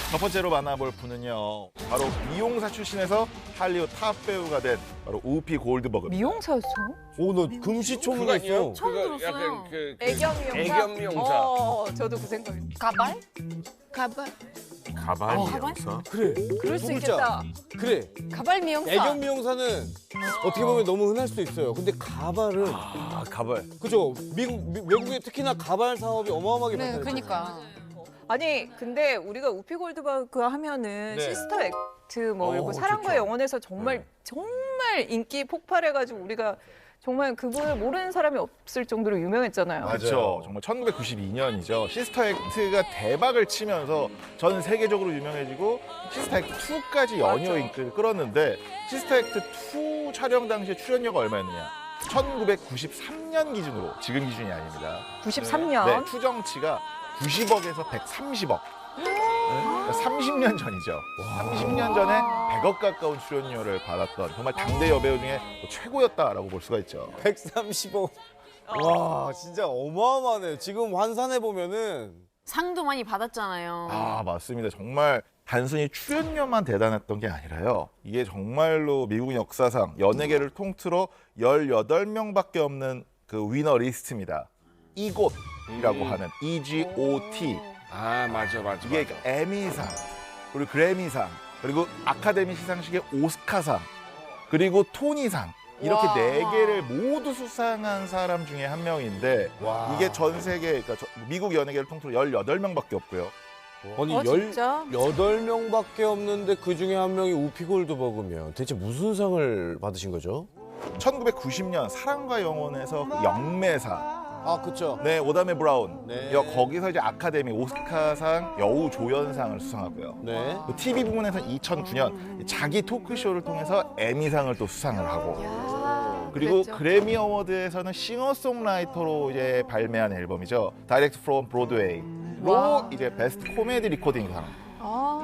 첫 번째로 만나볼 분은요, 바로 미용사 출신에서 할리우드 탑 배우가 된 바로 우피 골드버그. 미용사였어? 오, 너 금시초문했어. 처음 그거 들었어요. 약간 그 애견 미용사? 애견 미용사. 저도 그 생각. 가발? 가발? 가발 미용사? 그래. 그럴 수 두 글자. 있겠다. 그래. 가발 미용사. 애견 미용사는 어떻게 보면 너무 흔할 수도 있어요. 근데 가발은 아, 가발. 그죠? 외국에 특히나 가발 사업이 어마어마하게 네, 발달했죠. 그러니까. 아니 근데 우리가 우피 골드버그 하면은 네. 시스터 액트 뭐 이러고 사랑과 좋죠. 영혼에서 정말 정말 인기 폭발해가지고 우리가 정말 그분을 모르는 사람이 없을 정도로 유명했잖아요. 맞죠. 정말 1992년이죠. 시스터 액트가 대박을 치면서 전 세계적으로 유명해지고 시스터 액트 2까지 연이어 맞아. 인기를 끌었는데 시스터 액트 2 촬영 당시에 출연료가 얼마였느냐? 1993년 기준으로, 지금 기준이 아닙니다. 93년. 네, 추정치가 90억에서 130억. 30년 전이죠. 30년 전에 100억 가까운 출연료를 받았던 정말 당대 여배우 중에 최고였다라고 볼 수가 있죠. 130억. 와, 진짜 어마어마하네요. 지금 환산해 보면은 상도 많이 받았잖아요. 아, 맞습니다. 정말 단순히 출연료만 대단했던 게 아니라요. 이게 정말로 미국 역사상 연예계를 통틀어 18명밖에 없는 그 위너 리스트입니다. 이곳이라고 하는 EGOT. 아 맞아. 이게 에미상, 그리고 그래미상, 그리고 아카데미 시상식의 오스카상, 그리고 토니상. 이렇게 와. 4개를 모두 수상한 사람 중에 한 명인데 와. 이게 전 세계, 그러니까 미국 연예계를 통틀어 18명밖에 없고요. 아니 진짜? 18명밖에 없는데 그 중에 한 명이 우피 골드버그면 대체 무슨 상을 받으신 거죠? 1990년 사랑과 영혼에서 그 영매사, 아, 그쵸. 네, 오다메 브라운, 네. 거기서 이제 아카데미 오스카상 여우 조연상을 수상하고요. 네. 또 TV 부문에서 2009년 자기 토크쇼를 통해서 에미상을 또 수상을 하고, 그리고 그랬죠. 그래미 어워드에서는 싱어송라이터로 이제 발매한 앨범이죠. 다이렉트 프롬 브로드웨이로 이제 베스트 코미디 리코딩상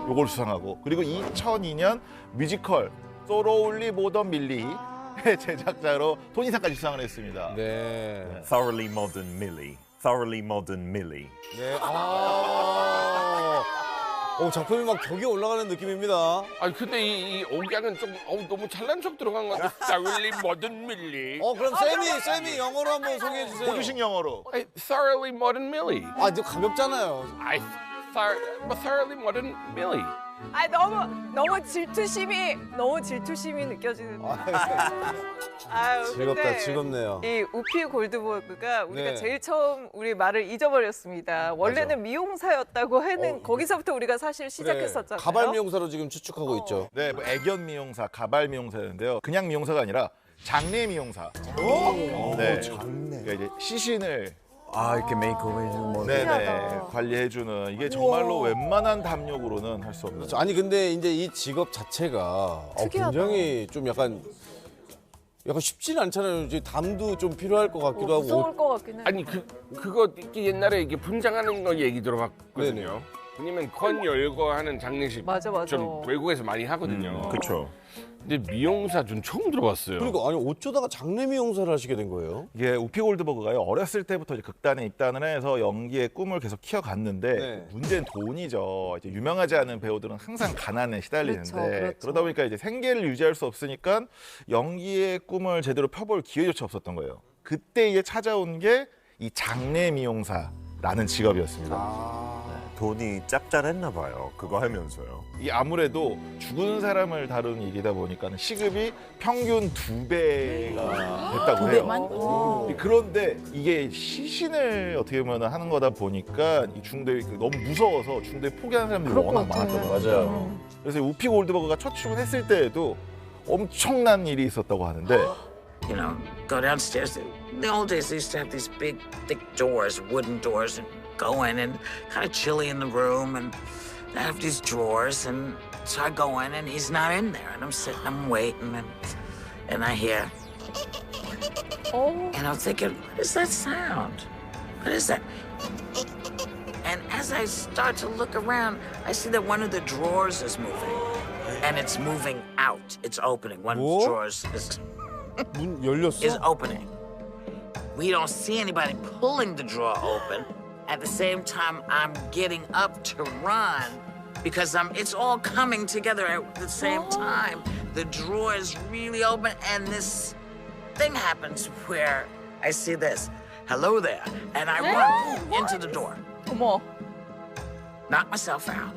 요걸 수상하고, 그리고 2002년 뮤지컬 소로울리 모던 밀리 제작자로 토니상까지 수상을 했습니다. 네. Thoroughly Modern Millie. Thoroughly Modern Millie. 네. 아. 작품이 막 격이 올라가는 느낌입니다. 아니 근데 이 억양은 좀 너무 잘난 척 들어간 것 같아. Thoroughly modern Millie. 그럼 쌤이 영어로 한번 소개해 주세요. 호주식 영어로. 아니, Thoroughly modern Millie. 아, 이제 가볍잖아요. 아이, Thoroughly modern Millie. 아 너무 질투심이 느껴지는. 아유, 즐겁다, 근데 즐겁네요. 이 우피 골드버그가 우리가 네. 제일 처음 우리 말을 잊어버렸습니다. 원래는 미용사였다고 하는 거기서부터 우리가 사실 시작했었잖아요. 가발 미용사로 지금 추측하고 있죠. 네, 뭐 애견 미용사, 가발 미용사였는데요. 그냥 미용사가 아니라 장례 미용사. 네. 장내. 그러니까 이제 시신을 아, 이렇게 메이크업 해주는 뭐. 네네 관리해주는, 이게 정말로 웬만한 담력으로는 할 수 없는. 아니 근데 이제 이 직업 자체가 특이하다. 굉장히 좀 약간 쉽지는 않잖아요. 이제 담도 좀 필요할 것 같기도 하고. 무서울 것 같긴 해. 아니 그거 이게 옛날에 이게 분장하는 거 얘기 들어봤거든요. 왜냐면 건 열거 하는 장례식 맞아. 좀 외국에서 많이 하거든요. 그쵸. 근데 미용사 좀 처음 들어봤어요. 그러니까 아니 어쩌다가 장례 미용사를 하시게 된 거예요? 이게 우피 골드버그가요, 어렸을 때부터 이제 극단에 입단을 해서 연기의 꿈을 계속 키워갔는데 네. 문제는 돈이죠. 이제 유명하지 않은 배우들은 항상 가난에 시달리는데, 그렇죠. 그러다 보니까 이제 생계를 유지할 수 없으니까 연기의 꿈을 제대로 펴볼 기회조차 없었던 거예요. 그때 이제 찾아온 게 이 장례 미용사라는 직업이었습니다. 돈이 짭짤했나 봐요. 그거 하면서요. 이 아무래도 죽은 사람을 다루는 일이다 보니까 시급이 평균 2배가 됐다고 해요. 그런데 이게 시신을 어떻게 보면 하는 거다 보니까 이 중도에 너무 무서워서 중도에 포기하는 사람들이 워낙 많았던 거죠. 맞아요. 그래서 우피 골드버그가 첫 출근했을 때에도 엄청난 일이 있었다고 하는데, You know, go downstairs. In the old days, they used to have these big, thick doors, wooden doors, and go in and kind of chilly in the room, and they have these drawers, and so I go in, and he's not in there, and I'm sitting, I'm waiting, and I hear, and I'm thinking, what is that sound? What is that? And as I start to look around, I see that one of the drawers is moving, and it's moving out. It's opening. One of the What? drawers is 문 열렸어? opening. We don't see anybody pulling the drawer open. At the same time, I'm getting up to run, because it's all coming together at the same time. The drawer is really open, and this thing happens where I see this, hello there, and I run into the door, 어머. knock myself out.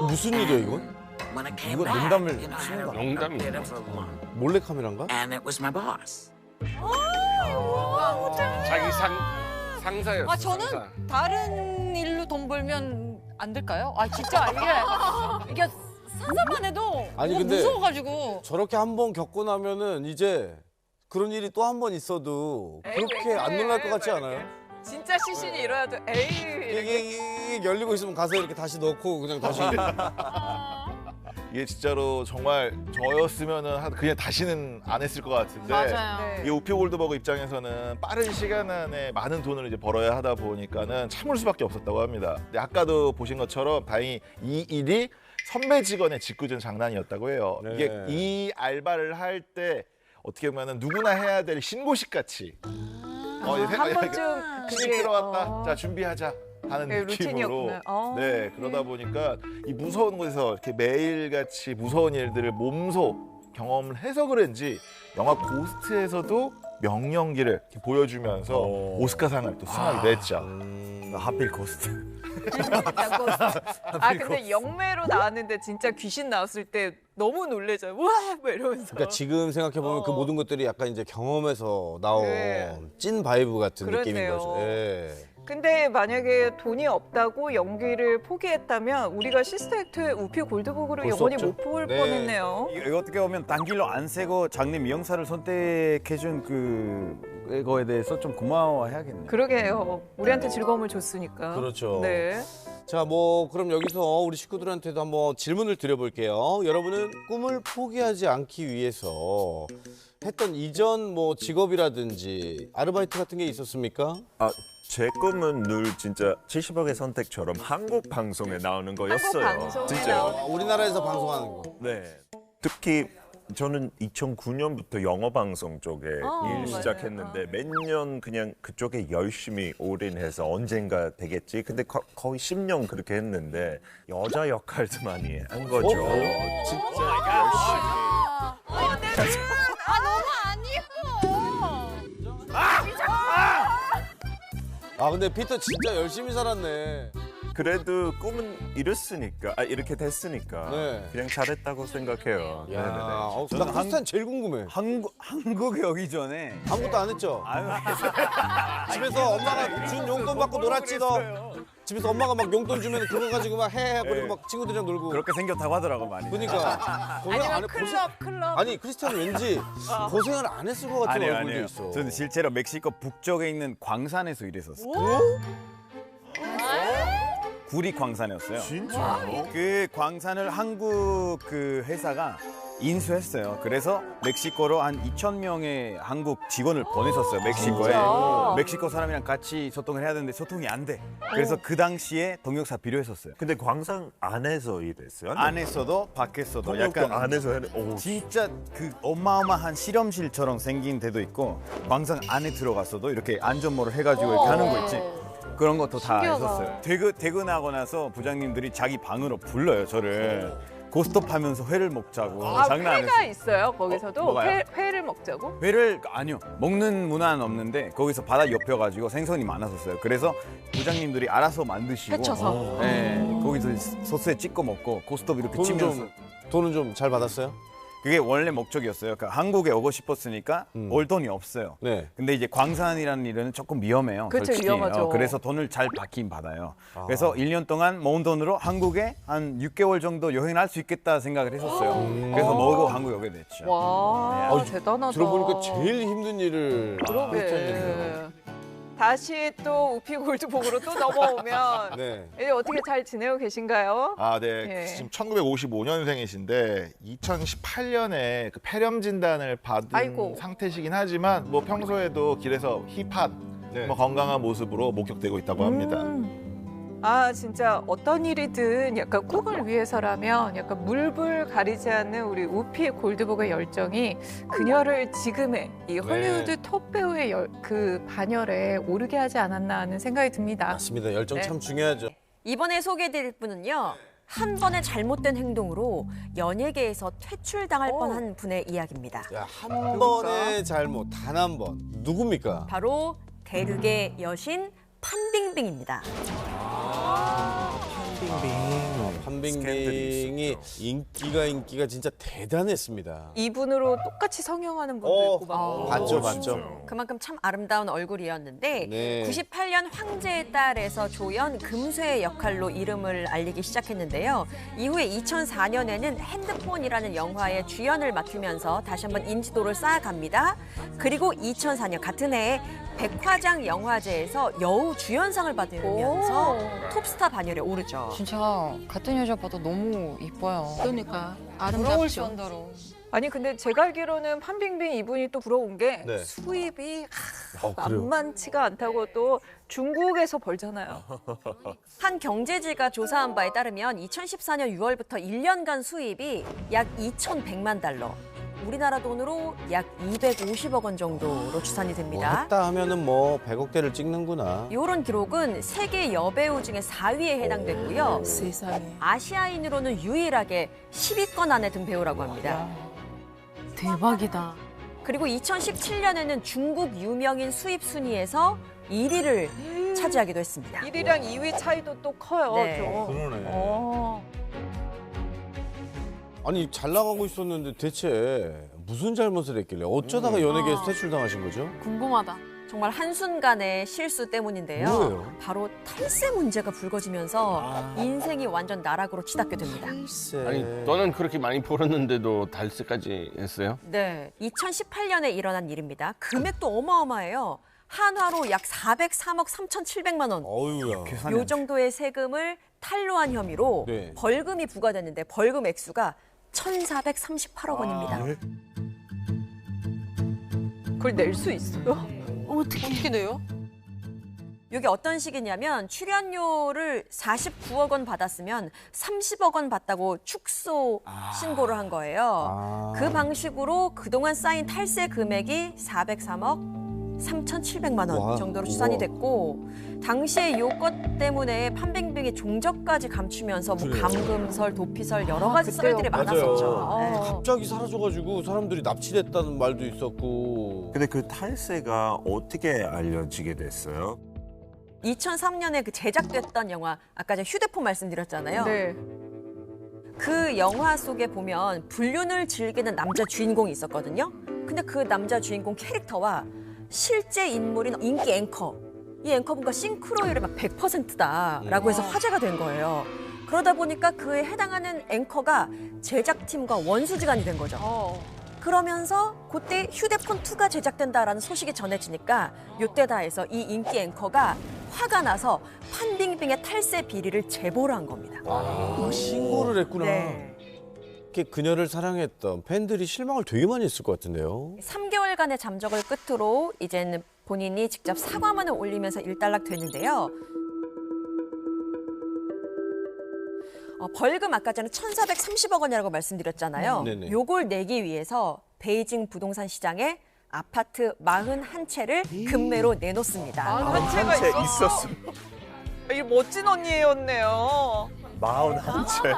무슨 일이야 이건? When I came 이거 back, 농담을 you know, I had a 농담이야. bit of a lump, 몰래 카메라인가? and it was my boss. 자기 상사였어. 아 저는 상사. 다른 일로 돈 벌면 안 될까요? 아 진짜 이게 상상만 해도 아니, 너무 근데- 무서워가지고. 저렇게 한 번 겪고 나면은 이제 그런 일이 또 한 번 있어도 그렇게 왜 안 그래? 놀랄 것 같지 왜 않아요? 진짜 시신이 일어나도 에이 이렇게. 이게 열리고 있으면 가서 이렇게 다시 넣고 그냥 다시 이게 진짜로 정말 저였으면은 그냥 다시는 안 했을 것 같은데. 맞아요. 이 우피 골드버그 입장에서는 빠른 시간 안에 많은 돈을 이제 벌어야 하다 보니까는 참을 수밖에 없었다고 합니다. 근데 아까도 보신 것처럼 다행히 이 일이 선배 직원의 짓궂은 장난이었다고 해요. 네. 이게 이 알바를 할 때 어떻게 보면은 누구나 해야 될 신고식 같이 이제 한 번쯤 신입 들어왔다. 자 준비하자. 하는 네, 느낌으로 루틴이었구나. 네 그러다 보니까 이 무서운 곳에서 이렇게 매일같이 무서운 일들을 몸소 경험을 해서 그런지 영화 고스트에서도 명연기를 이렇게 보여주면서 오스카상을 또 수상하게 됐죠. 하필 고스트. 아 근데 영매로 나왔는데 진짜 귀신 나왔을 때 너무 놀래죠. 우와 뭐 이러면서. 그러니까 지금 생각해 보면 그 모든 것들이 약간 이제 경험에서 나온 네. 찐 바이브 같은 느낌인 그렇네요. 거죠. 예. 근데 만약에 돈이 없다고 연기를 포기했다면 우리가 시스터액터의 우피 골드버그를 볼 수 영원히 없죠. 못 볼 네. 뻔했네요. 이거 어떻게 보면 단 길로 안 세고 장르 미용사를 선택해준 그거에 대해서 좀 고마워해야겠네요. 그러게요. 우리한테 즐거움을 줬으니까. 그렇죠. 네. 자, 뭐 그럼 여기서 우리 식구들한테도 한번 질문을 드려볼게요. 여러분은 꿈을 포기하지 않기 위해서 했던 이전 뭐 직업이라든지 아르바이트 같은 게 있었습니까? 제 꿈은 늘 진짜 70억의 선택처럼 한국 방송에 나오는 거였어요. 방송에 진짜요. 우리나라에서 방송하는 거. 네. 특히 저는 2009년부터 영어 방송 쪽에 일 맞아요. 시작했는데 몇 년 그냥 그쪽에 열심히 올인해서 언젠가 되겠지. 근데 거의 10년 그렇게 했는데 여자 역할도 많이 한 거죠. 진짜 열심히. 너무 안 예뻐. 아 근데 피터 진짜 열심히 살았네. 그래도 꿈은 이랬으니까, 이렇게 됐으니까 네. 그냥 잘했다고 생각해요. 야, 네네네. 나 크리스찬 제일 궁금해. 한국에 오기 전에 아무것도 안 했죠? 아유, 집에서 엄마가 준 용돈 받고 놀았지 너. 집에서 엄마가 막 용돈 주면 그거 가지고 막 해. 그리고 막 친구들이랑 놀고. 그렇게 생겼다고 하더라고 많이. 그러니까 고생 안 해. 클럽. 아니 크리스찬은 왠지 고생을 안 했을 것 같은 아니에요, 얼굴도 아니에요. 있어. 저는 실제로 멕시코 북쪽에 있는 광산에서 일했었어요. 구리 광산이었어요. 진짜요? 그 광산을 한국 그 회사가 인수했어요. 그래서 멕시코로 한 2,000명의 한국 직원을 보냈었어요. 멕시코에. 진짜? 멕시코 사람이랑 같이 소통을 해야 되는데 소통이 안 돼. 그래서 그 당시에 동역사 필요했었어요. 근데 광산 안에서 일했어요? 안에서도 밖에서도 통역도 약간 안에서 오, 진짜 그 어마어마한 실험실처럼 생긴 데도 있고 광산 안에 들어갔어도 이렇게 안전모를 해가지고 이렇게 하는 거 있지. 그런 것도 다 신기하다. 했었어요. 퇴근하고 나서 부장님들이 자기 방으로 불러요, 저를. 고스톱 하면서 회를 먹자고. 장난 안 회가 했어요. 있어요. 거기서도 뭐가요? 회를 먹자고. 회를 아니요, 먹는 문화는 없는데 거기서 바다 옆여가지고 생선이 많았었어요. 그래서 부장님들이 알아서 만드시고 해쳐서. 네, 거기서 소스에 찍고 먹고 고스톱 이렇게 치면서. 돈은 좀 잘 받았어요? 그게 원래 목적이었어요. 그러니까 한국에 오고 싶었으니까 올 돈이 없어요. 네. 근데 이제 광산이라는 일은 조금 위험해요. 그쵸, 솔직히. 위험하죠. 그래서 돈을 잘 받긴 받아요. 그래서 1년 동안 모은 돈으로 한국에 한 6개월 정도 여행을 할 수 있겠다 생각을 했었어요. 그래서 모으고 한국에 오게 됐죠. 와 대단하다. 들어보니까 제일 힘든 일을 그러게. 다시 또 우피 골드복으로 또 넘어오면 네. 이제 어떻게 잘 지내고 계신가요? 아, 네. 예. 지금 1955년생이신데 2018년에 그 폐렴 진단을 받은 아이고. 상태시긴 하지만 뭐 평소에도 길에서 힙한 네. 뭐 건강한 모습으로 목격되고 있다고 합니다. 아 진짜 어떤 일이든 약간 꿈을 위해서라면 약간 물불 가리지 않는 우리 우피 골드버그의 열정이 그녀를 지금의 이 헐리우드 톱 배우의 그 반열에 오르게 하지 않았나 하는 생각이 듭니다. 맞습니다. 열정 네. 참 중요하죠. 이번에 소개해드릴 분은요. 한 번의 잘못된 행동으로 연예계에서 퇴출당할 뻔한 분의 이야기입니다. 야, 한 번의 잘못, 단 한 번. 누굽니까? 바로 대륙의 여신 판빙빙입니다. 판빙빙이 인기가 진짜 대단했습니다. 이분으로 똑같이 성형하는 분도 있고 막. 봤죠. 그만큼 참 아름다운 얼굴이었는데 네. 98년 황제의 딸에서 조연 금쇠의 역할로 이름을 알리기 시작했는데요. 이후에 2004년에는 핸드폰이라는 영화의 주연을 맡으면서 다시 한번 인지도를 쌓아갑니다. 그리고 2004년 같은 해에 백화장 영화제에서 여우 주연상을 받으면서 톱스타 반열에 오르죠. 진짜 같은 여자 봐도 너무 이뻐요. 그러니까 부러울 아름답죠. 정도로. 아니 근데 제가 알기로는 판빙빙 이분이 또 부러운 게 네. 수입이 그래요? 만만치가 않다고 또 중국에서 벌잖아요. 한 경제지가 조사한 바에 따르면 2014년 6월부터 1년간 수입이 약 2,100만 달러. 우리나라 돈으로 약 250억 원 정도로 추산이 뭐 됩니다. 했다 하면은 뭐 100억대를 찍는구나. 이런 기록은 세계 여배우 중에 4위에 해당되고요. 세상에. 아시아인으로는 유일하게 10위권 안에 든 배우라고 합니다. 대박이다. 그리고 2017년에는 중국 유명인 수입 순위에서 1위를 차지하기도 했습니다. 1위랑 2위 차이도 또 커요. 네. 좀. 그러네. 아니 잘 나가고 있었는데 대체 무슨 잘못을 했길래 어쩌다가 연예계에서 퇴출당하신 거죠? 궁금하다. 정말 한순간의 실수 때문인데요. 뭐예요? 바로 탈세 문제가 불거지면서 인생이 완전 나락으로 치닫게 됩니다. 아니 너는 그렇게 많이 벌었는데도 달세까지 했어요? 네, 2018년에 일어난 일입니다. 금액도 어마어마해요. 한화로 약 403억 3,700만 원. 어유야. 요 정도의 세금을 탈루한 혐의로 네. 벌금이 부과됐는데 벌금 액수가 1,438억 원입니다. 그걸 낼 수 있어요? 어떻게 돼요? 이게 어떤 식이냐면 출연료를 49억 원 받았으면 30억 원 받다고 축소 신고를 한 거예요. 그 방식으로 그동안 쌓인 탈세 금액이 403억 3,700만 원 와, 정도로 추산이 우와. 됐고 당시에 요것 때문에 판빙빙이 종적까지 감추면서 뭐 감금설, 도피설 여러 가지 썰들이 많았었죠. 네. 갑자기 사라져가지고 사람들이 납치됐다는 말도 있었고. 근데 그 탈세가 어떻게 알려지게 됐어요? 2003년에 그 제작됐던 영화 아까 제가 휴대폰 말씀드렸잖아요. 네. 그 영화 속에 보면 불륜을 즐기는 남자 주인공이 있었거든요. 근데 그 남자 주인공 캐릭터와 실제 인물인 인기 앵커, 이 앵커분과 싱크로율이 막 100%다라고 해서 화제가 된 거예요. 그러다 보니까 그에 해당하는 앵커가 제작팀과 원수지간이 된 거죠. 그러면서 그때 휴대폰 2가 제작된다라는 소식이 전해지니까 요때다 해서 이 인기 앵커가 화가 나서 판빙빙의 탈세 비리를 제보를 한 겁니다. 신고를 했구나. 네. 이렇게 그녀를 사랑했던 팬들이 실망을 되게 많이 했을 것 같은데요. 3개월간의 잠적을 끝으로 이제는 본인이 직접 사과문을 올리면서 일단락됐는데요. 벌금 아까 전에 1,430억 원이라고 말씀드렸잖아요. 네네. 요걸 내기 위해서 베이징 부동산 시장에 아파트 41채를 금매로 내놓습니다. 한 채가 있었어. 이 멋진 언니였네요. 41채.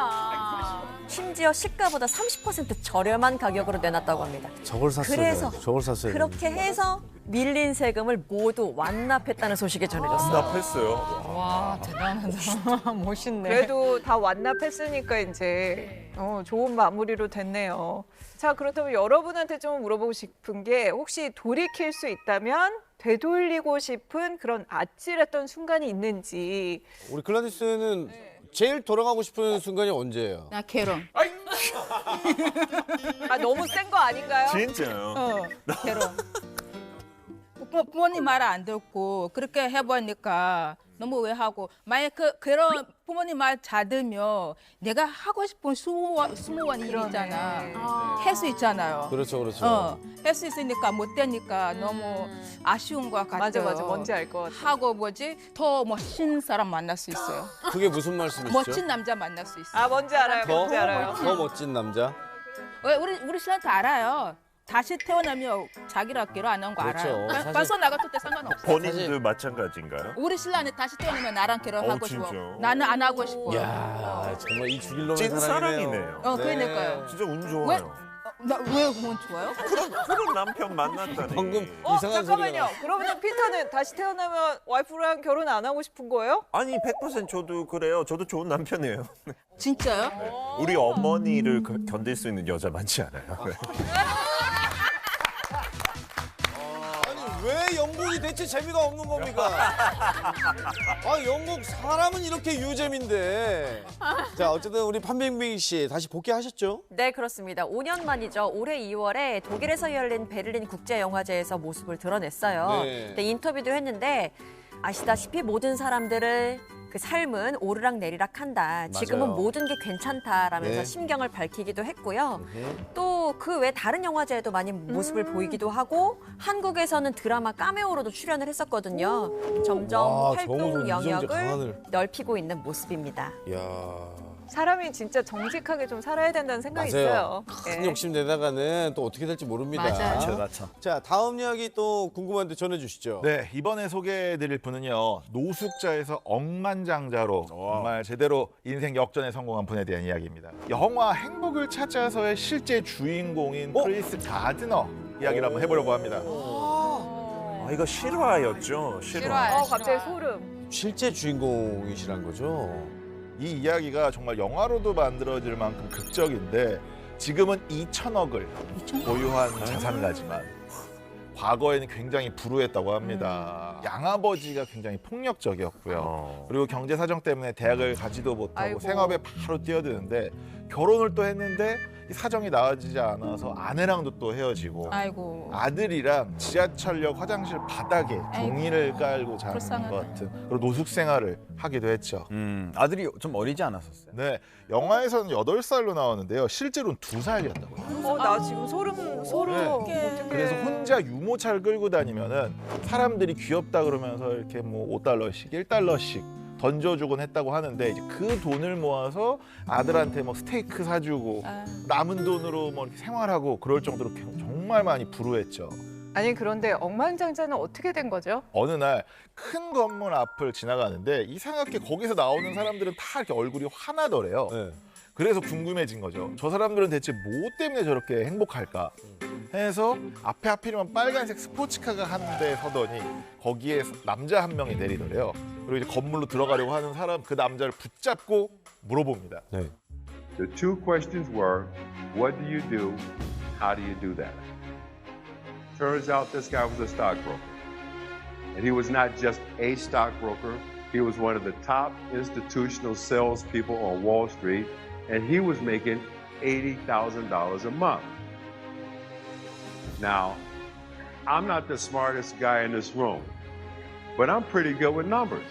심지어 시가보다 30% 저렴한 가격으로 내놨다고 합니다. 저걸 샀어요. 그래서 저걸 샀어요. 그렇게 해서 밀린 세금을 모두 완납했다는 소식이 전해졌어요. 답했어요. 와 대단하다. 멋있네. 그래도 다 완납했으니까 이제 좋은 마무리로 됐네요. 자, 그렇다면 여러분한테 좀 물어보고 싶은 게 혹시 돌이킬 수 있다면 되돌리고 싶은 그런 아찔했던 순간이 있는지. 우리 글라디스는 제일 돌아가고 싶은 순간이 언제예요? 나 결혼. 아, 너무 센 거 아닌가요? 진짜요? 결혼. 부모님 말 안 듣고 그렇게 해보니까 너무 왜하고 만약 그런 부모님 말 잘 들면 내가 하고 싶은 스무원 일 있잖아. 할 수 있잖아요. 그렇죠, 그렇죠. 할 수 있으니까 못 되니까 너무 아쉬운 것 같아요. 맞아. 뭔지 알 것 같아. 하고 더 멋진 사람 만날 수 있어요. 그게 무슨 말씀이시죠? 멋진 남자 만날 수 있어요. 아, 뭔지 알아요. 뭔지 알아요. 더 멋진 남자? 왜 우리 신랑도 알아요. 다시 태어나면 자기를 결혼 안 한 거 그렇죠. 알아요. 사실- 벌써 나갔을 때 상관없어요. 본인도 마찬가지인가요? 우리 신랑이 다시 태어나면 나랑 결혼하고 싶어. 진짜? 나는 안 하고 싶어. 야 정말 이 죽일 놈의 찐 사랑이네요. 사랑이네요. 그러니까요. 진짜 운 좋아요. 왜 그건 좋아요? 그런 남편 만났다니. 방금 이상한 소리가 잠깐만요. 나. 그러면 피터는 다시 태어나면 와이프랑 결혼 안 하고 싶은 거예요? 아니 100% 저도 그래요. 저도 좋은 남편이에요. 진짜요? 우리 어머니를 견딜 수 있는 여자 많지 않아요. 왜 영국이 대체 재미가 없는 겁니까? 아 영국 사람은 이렇게 유잼인데. 자 어쨌든 우리 판빙빙 씨 다시 복귀하셨죠? 네, 그렇습니다. 5년 만이죠. 올해 2월에 독일에서 열린 베를린 국제영화제에서 모습을 드러냈어요. 네. 근데 인터뷰도 했는데 아시다시피 모든 사람들을 그 삶은 오르락 내리락 한다. 지금은 맞아요. 모든 게 괜찮다라면서 네. 심경을 밝히기도 했고요. 또 그 외 다른 영화제에도 많이 모습을 보이기도 하고 한국에서는 드라마 카메오로도 출연을 했었거든요. 점점 와, 활동 정우성, 이정재, 영역을 강하늘. 넓히고 있는 모습입니다. 이야. 사람이 진짜 정직하게 좀 살아야 된다는 생각이 맞아요. 있어요. 큰 예. 욕심 내다가는 또 어떻게 될지 모릅니다. 맞아요. 그렇죠. 자 다음 이야기 또 궁금한데 전해주시죠. 네, 이번에 소개해드릴 분은요. 노숙자에서 억만장자로 정말 제대로 인생 역전에 성공한 분에 대한 이야기입니다. 영화 행복을 찾아서의 실제 주인공인 크리스 가드너 이야기를 한번 해보려고 합니다. 아 이거 실화였죠. 실화. 갑자기 소름. 실제 주인공이시란 거죠? 이 이야기가 정말 영화로도 만들어질 만큼 극적인데 지금은 2천억을 보유한 자산가지만 과거에는 굉장히 불우했다고 합니다. 양아버지가 굉장히 폭력적이었고요. 그리고 경제 사정 때문에 대학을 가지도 못하고 아이고. 생업에 바로 뛰어드는데 결혼을 또 했는데 이 사정이 나아지지 않아서 아내랑도 또 헤어지고 아이고. 아들이랑 지하철역 화장실 바닥에 종이를 깔고 자는 불쌍하다. 것 같은 그런 노숙 생활을 하기도 했죠. 아들이 좀 어리지 않았었어요? 네, 영화에서는 8살로 나오는데요. 실제로는 2살이었다고요. 나 지금 소름. 네. 어떡해. 그래서 혼자 유모차를 끌고 다니면은 사람들이 귀엽다 그러면서 이렇게 뭐 5달러씩, 1달러씩 던져주곤 했다고 하는데 이제 그 돈을 모아서 아들한테 뭐 스테이크 사주고 남은 돈으로 뭐 이렇게 생활하고 그럴 정도로 정말 많이 불우했죠. 아니 그런데 억만장자는 어떻게 된 거죠? 어느 날 큰 건물 앞을 지나가는데 이상하게 거기서 나오는 사람들은 다 이렇게 얼굴이 화나더래요. 네. 그래서 궁금해진 거죠. 저 사람들은 대체 뭐 때문에 저렇게 행복할까? 해서 앞에 하필이면 빨간색 스포츠카가 한 대 서더니 거기에 남자 한 명이 내리더래요. 그리고 이제 건물로 들어가려고 하는 사람 그 남자를 붙잡고 물어봅니다. 네. The two questions were, what do you do? How do you do that? Turns out this guy was a stockbroker. And he was not just a stockbroker, he was one of the top institutional salespeople on Wall Street, and he was making $80,000 a month. Now, I'm not the smartest guy in this room, but I'm pretty good with numbers.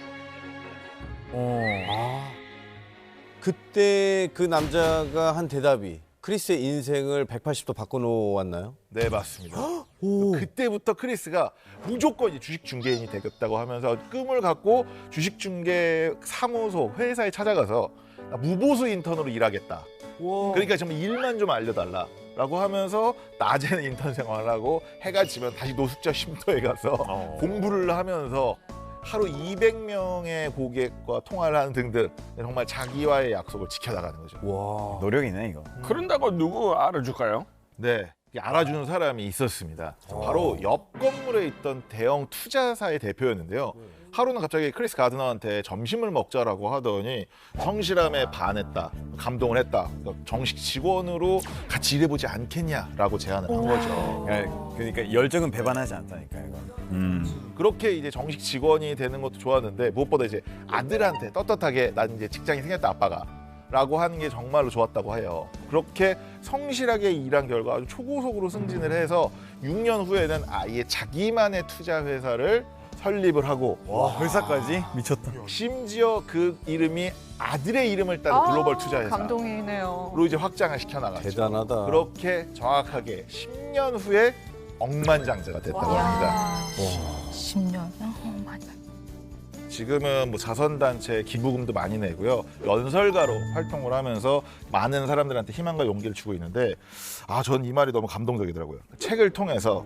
그때 그 남자가 한 대답이 크리스의 인생을 180도 바꿔놓았나요? 네, 맞습니다. 그때부터 크리스가 무조건 이제 주식 중개인이 되겠다고 하면서 꿈을 갖고 주식 중개 사무소 회사에 찾아가서 나 무보수 인턴으로 일하겠다. 그러니까 정말 일만 좀 알려달라. 라고 하면서 낮에는 인턴 생활을 하고 해가 지면 다시 노숙자 쉼터에 가서 공부를 하면서 하루 200명의 고객과 통화를 하는 등등 정말 자기와의 약속을 지켜나가는 거죠. 와, 노력이네 이거. 그런다고 누구 알아줄까요? 네, 알아주는 사람이 있었습니다. 바로 옆 건물에 있던 대형 투자사의 대표였는데요. 하루는 갑자기 크리스 가드너한테 점심을 먹자라고 하더니 성실함에 반했다, 감동을 했다. 그러니까 정식 직원으로 같이 일해보지 않겠냐라고 제안을 한 거죠. 그러니까 열정은 배반하지 않다니까 이거. 그렇게 이제 정식 직원이 되는 것도 좋았는데 무엇보다 이제 아들한테 떳떳하게 난 이제 직장이 생겼다 아빠가 라고 하는 게 정말로 좋았다고 해요. 그렇게 성실하게 일한 결과 아주 초고속으로 승진을 해서 6년 후에는 아예 자기만의 투자 회사를 설립을 하고 와, 회사까지 미쳤다. 심지어 그 이름이 아들의 이름을 딴 글로벌 투자 회사. 감동이네요. 로 이제 확장을 시켜나갔죠. 대단하다. 그렇게 정확하게 10년 후에 억만장자가 됐다고 합니다. 10년. 지금은 뭐 자선단체 기부금도 많이 내고요. 연설가로 활동을 하면서 많은 사람들한테 희망과 용기를 주고 있는데 전 이 말이 너무 감동적이더라고요. 책을 통해서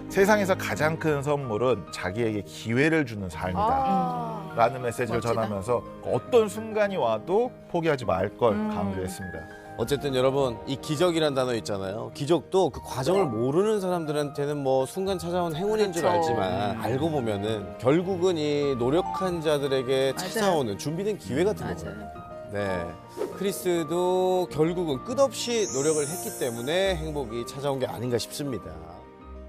세상에서 가장 큰 선물은 자기에게 기회를 주는 삶이다 라는 메시지를 멋지다. 전하면서 어떤 순간이 와도 포기하지 말 걸 강조했습니다. 어쨌든 여러분 이 기적이란 단어 있잖아요. 기적도 그 과정을 모르는 사람들한테는 뭐 순간 찾아온 행운인 줄 그렇죠. 알지만 알고 보면은 결국은 이 노력한 자들에게 맞아요. 찾아오는 준비된 기회 같은 거예요. 네, 크리스도 결국은 끝없이 노력을 했기 때문에 행복이 찾아온 게 아닌가 싶습니다.